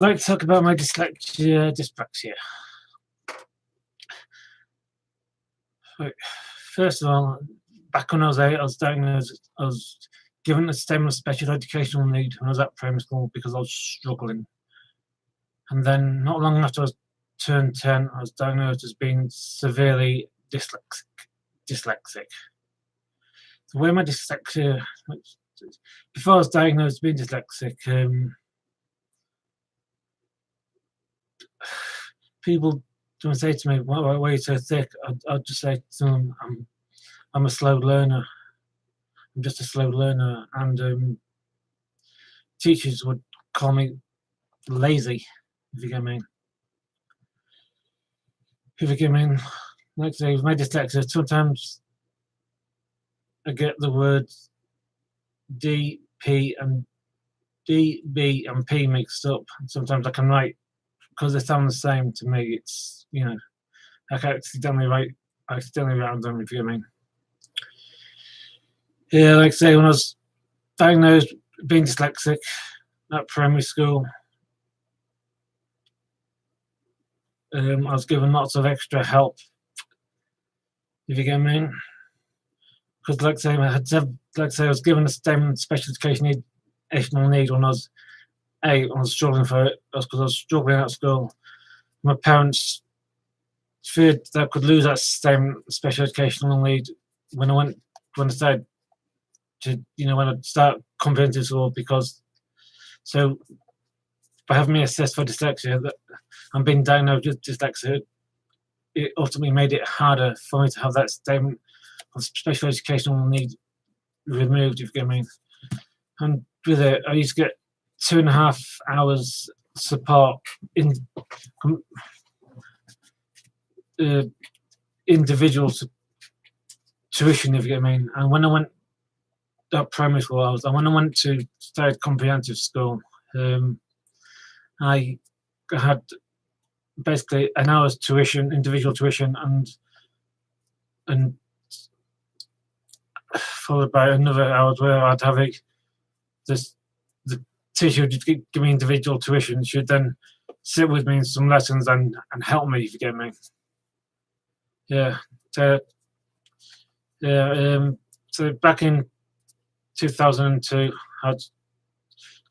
I'd like to talk about my dyslexia dyspraxia. Right. First of all, back when I was 8, I was diagnosed. I was given a statement of special educational need when I was at primary school because I was struggling. And then, not long after I was turned 10, I was diagnosed as being severely dyslexic. The way my dyslexia, before I was diagnosed as being dyslexic, people don't say to me, "Why are you so thick?" I'd just say to them, "I'm a slow learner. I'm just a slow learner," and teachers would call me lazy, if you get me. If you get me, like I say, with my dyslexia, sometimes I get the words D, P, and D, B, and P mixed up. Sometimes I can write because they sound the same to me. It's I can accidentally write them, if you get me. Yeah, like I say, when I was diagnosed being dyslexic at primary school, I was given lots of extra help, if you get me. Because, like I say, I was given a STEM special educational need when I was 8. I was struggling for it because I was struggling at school. My parents feared that I could lose that STEM special educational need when I started to, when I start comprehensive school, because by having me assessed for dyslexia, that I'm being diagnosed with dyslexia, it ultimately made it harder for me to have that statement of special educational need removed, if you get me. And with it, I used to get 2.5 hours support in individual tuition, if you get me. And when I went to primary school, when I went to started comprehensive school, I had basically an hour's tuition, individual tuition, and followed by another hour where I'd have the teacher would give me individual tuition. She would then sit with me in some lessons and help me, if you get me. Yeah. So back in 2002,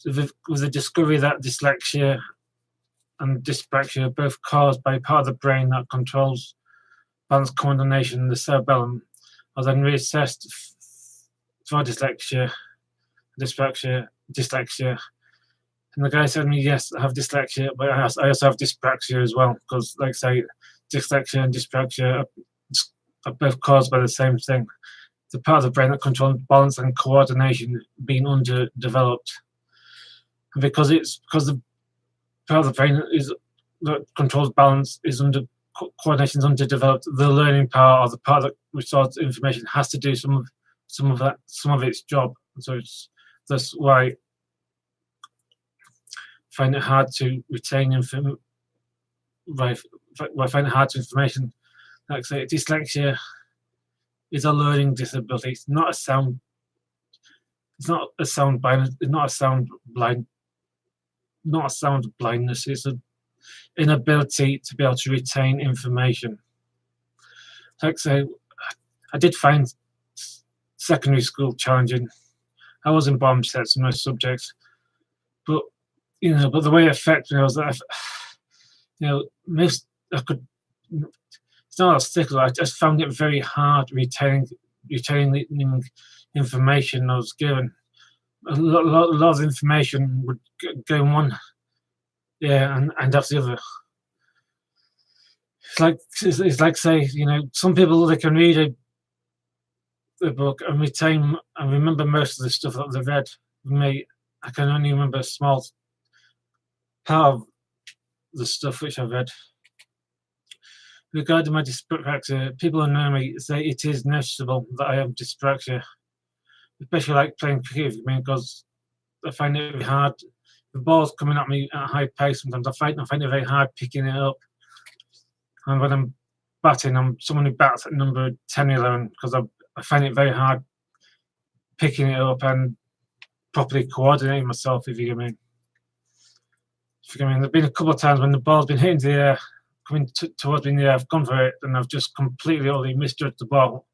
with the discovery that dyslexia and dyspraxia are both caused by part of the brain that controls balance coordination in the cerebellum, I was then reassessed for dyslexia, and the guy said to me, "Yes, I have dyslexia, but I also have dyspraxia as well," because, like I say, dyslexia and dyspraxia are both caused by the same thing: the part of the brain that controls balance and coordination being underdeveloped. And because the part of the brain that controls balance coordination is underdeveloped, the learning part, or the part that restores information, has to do some of its job. So that's why I find it hard to retain information. I find it hard to information. Like I say, dyslexia is a learning disability. It's not a sound blindness. It's an inability to be able to retain information. Like I say, I did find secondary school challenging. I was in bomb sets in most subjects, but the way it affected me was that it's not a stickler. I just found it very hard retaining the information I was given. A lot of information would go in one, and off the other. It's like say, some people, they can read a book and retain and remember most of the stuff that they've read. For me, I can only remember a small part of the stuff which I've read. Regarding my dyspraxia, people who know me say it is noticeable that I have dyspraxia, especially like playing cricket with me, because I find it very hard. The ball's coming at me at a high pace. Sometimes I find it very hard picking it up. And when I'm batting, I'm someone who bats at number 10, 11, because I find it very hard picking it up and properly coordinating myself, if you get me. I mean, there've been a couple of times when the ball's been hitting the air, coming towards me in the air. I've gone for it, and I've just completely utterly misjudged the ball.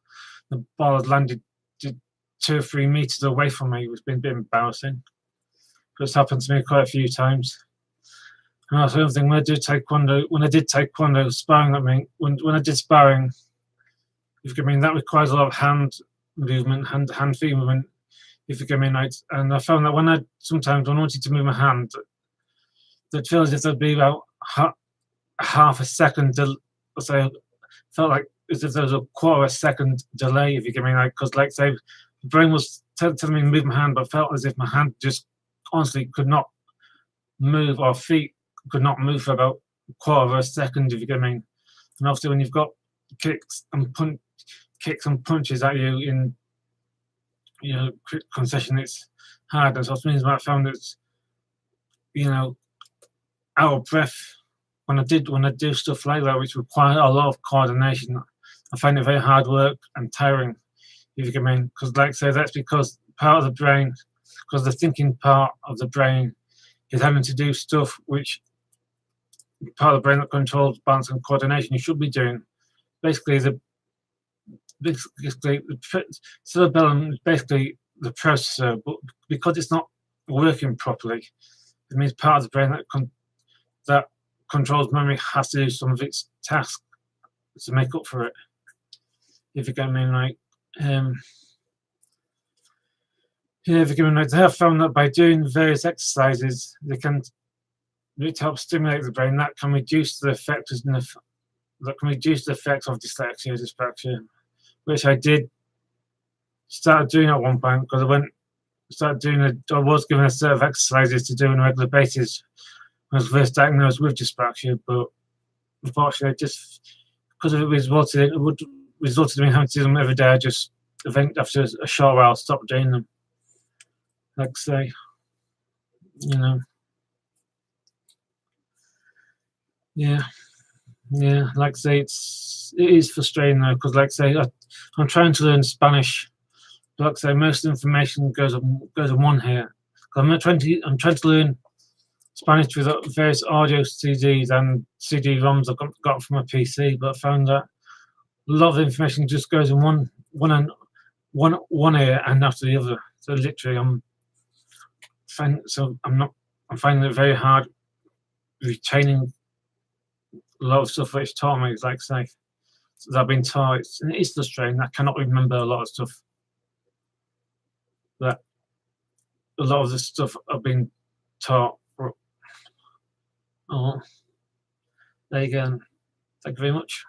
The ball has landed 2 or 3 meters away from me. It's been a bit embarrassing. But it's happened to me quite a few times. And also another thing, when I did taekwondo sparring, when I did sparring, if you mean, that requires a lot of hand movement, hand feet movement. If you mean, right, and I found that sometimes when I wanted to move my hand, it feels as if there'd be about half a second. Say, felt like as if there was a quarter of a second delay. If you get me, like, because like say, the brain was telling me to move my hand, but felt as if my hand just honestly could not move, or feet could not move for about a quarter of a second. If you get me, and obviously when you've got kicks and punches at you in quick concession, it's hard. And so it means I found it's out of breath when I do stuff like that, which require a lot of coordination. I find it very hard work and tiring, if you get me, because like I say, that's because part of the brain, because the thinking part of the brain is having to do stuff which part of the brain that controls balance and coordination you should be doing. Basically the cerebellum is basically the processor, but because it's not working properly, it means part of the brain that controls memory has to do some of its tasks to make up for it. If you get me, like, if you get me, like, they have found that by doing various exercises, they can help stimulate the brain. That can reduce the effects of dyslexia, dyspraxia, which I did start doing at one point because I was given a set of exercises to do on a regular basis when I was first diagnosed with dyspraxia, but unfortunately, just because it would resulted in me having to do them every day. I just after a short while stopped doing them. Like I say, yeah, like I say, it is frustrating though, because like I say, I'm trying to learn Spanish. But like I say, most of the information goes on one here. I'm trying to learn Spanish with various audio CDs and CD-ROMs I've got from my PC, but I found that a lot of the information just goes in one ear and after the other. So literally, I'm finding it very hard retaining a lot of stuff which taught me. Like say, that I've been taught. It's frustrating. I cannot remember a lot of stuff. That a lot of the stuff I've been taught. Oh, there you go. Thank you very much.